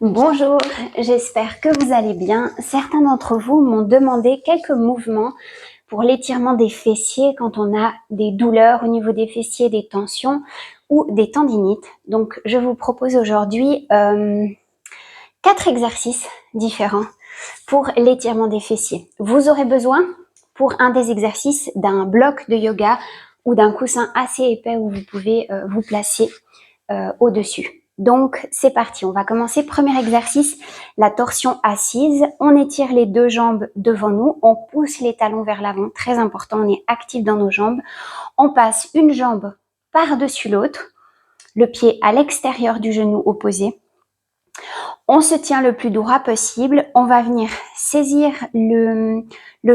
Bonjour, j'espère que vous allez bien. Certains d'entre vous m'ont demandé quelques mouvements pour l'étirement des fessiers quand on a des douleurs au niveau des fessiers, des tensions ou des tendinites. Donc je vous propose aujourd'hui 4 exercices différents pour l'étirement des fessiers. Vous aurez besoin pour un des exercices d'un bloc de yoga ou d'un coussin assez épais où vous pouvez vous placer au-dessus. Donc, c'est parti. On va commencer. Premier exercice, la torsion assise. On étire les deux jambes devant nous. On pousse les talons vers l'avant. Très important, on est actif dans nos jambes. On passe une jambe par-dessus l'autre. Le pied à l'extérieur du genou opposé. On se tient le plus droit possible. On va venir saisir le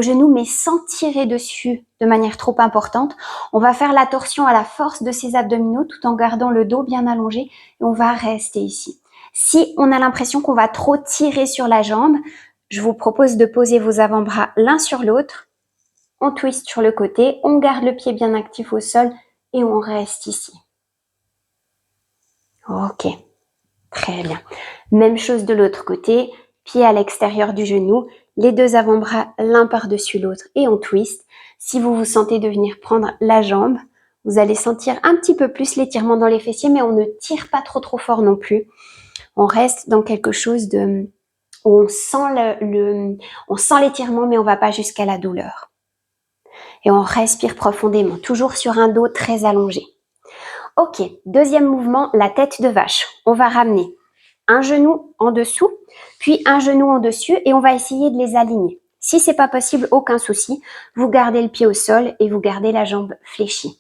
genou, mais sans tirer dessus de manière trop importante. On va faire la torsion à la force de ses abdominaux tout en gardant le dos bien allongé. Et on va rester ici. Si on a l'impression qu'on va trop tirer sur la jambe, je vous propose de poser vos avant-bras l'un sur l'autre. On twist sur le côté. On garde le pied bien actif au sol et on reste ici. Ok. Très bien. Même chose de l'autre côté, pied à l'extérieur du genou, les deux avant-bras l'un par-dessus l'autre et on twist. Si vous vous sentez de venir prendre la jambe, vous allez sentir un petit peu plus l'étirement dans les fessiers, mais on ne tire pas trop fort non plus. On reste dans quelque chose de où on sent l'étirement, mais on va pas jusqu'à la douleur. Et on respire profondément, toujours sur un dos très allongé. Ok, deuxième mouvement, la tête de vache. On va ramener un genou en dessous, puis un genou en dessus et on va essayer de les aligner. Si c'est pas possible, aucun souci, vous gardez le pied au sol et vous gardez la jambe fléchie.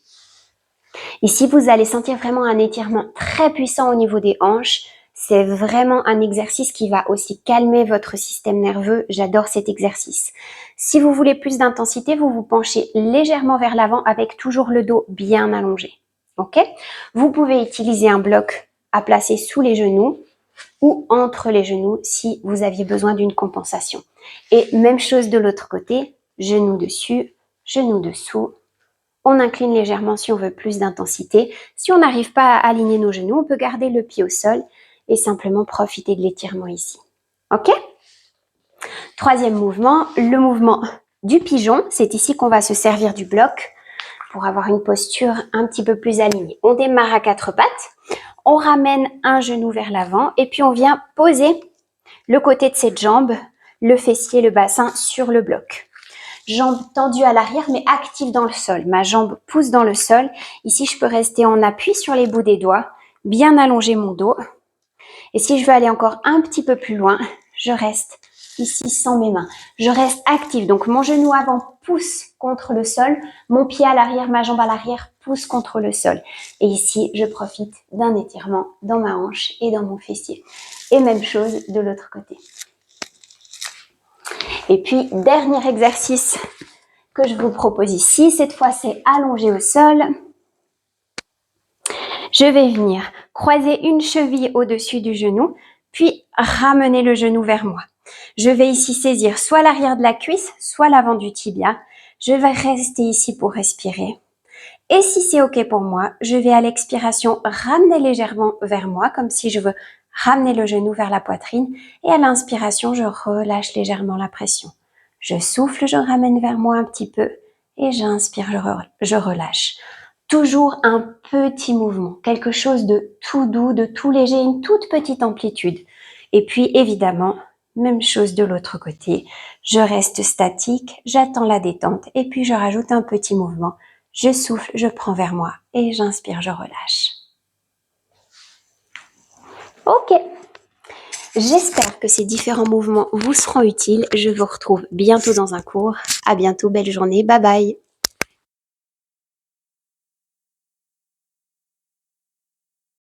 Ici, vous allez sentir vraiment un étirement très puissant au niveau des hanches. C'est vraiment un exercice qui va aussi calmer votre système nerveux. J'adore cet exercice. Si vous voulez plus d'intensité, vous vous penchez légèrement vers l'avant avec toujours le dos bien allongé. Ok ? Vous pouvez utiliser un bloc à placer sous les genoux ou entre les genoux si vous aviez besoin d'une compensation. Et même chose de l'autre côté, genou dessus, genou dessous. On incline légèrement si on veut plus d'intensité. Si on n'arrive pas à aligner nos genoux, on peut garder le pied au sol et simplement profiter de l'étirement ici. Ok ? Troisième mouvement, le mouvement du pigeon. C'est ici qu'on va se servir du bloc pour avoir une posture un petit peu plus alignée. On démarre à 4 pattes. On ramène un genou vers l'avant et puis on vient poser le côté de cette jambe, le fessier, le bassin sur le bloc. Jambe tendue à l'arrière mais active dans le sol. Ma jambe pousse dans le sol. Ici, je peux rester en appui sur les bouts des doigts, bien allonger mon dos. Et si je veux aller encore un petit peu plus loin, je reste ici sans mes mains. Je reste active. Donc, mon genou avant pousse contre le sol. Mon pied à l'arrière, ma jambe à l'arrière pousse contre le sol. Et ici, je profite d'un étirement dans ma hanche et dans mon fessier. Et même chose de l'autre côté. Et puis, dernier exercice que je vous propose ici. Cette fois, c'est allongé au sol. Je vais venir croiser une cheville au-dessus du genou, puis ramener le genou vers moi. Je vais ici saisir soit l'arrière de la cuisse, soit l'avant du tibia. Je vais rester ici pour respirer. Et si c'est OK pour moi, je vais à l'expiration ramener légèrement vers moi, comme si je veux ramener le genou vers la poitrine. Et à l'inspiration, je relâche légèrement la pression. Je souffle, je ramène vers moi un petit peu. Et j'inspire, je relâche. Toujours un petit mouvement, quelque chose de tout doux, de tout léger, une toute petite amplitude. Et puis évidemment, même chose de l'autre côté. Je reste statique, j'attends la détente et puis je rajoute un petit mouvement. Je souffle, je prends vers moi et j'inspire, je relâche. Ok. J'espère que ces différents mouvements vous seront utiles. Je vous retrouve bientôt dans un cours. À bientôt, belle journée. Bye bye.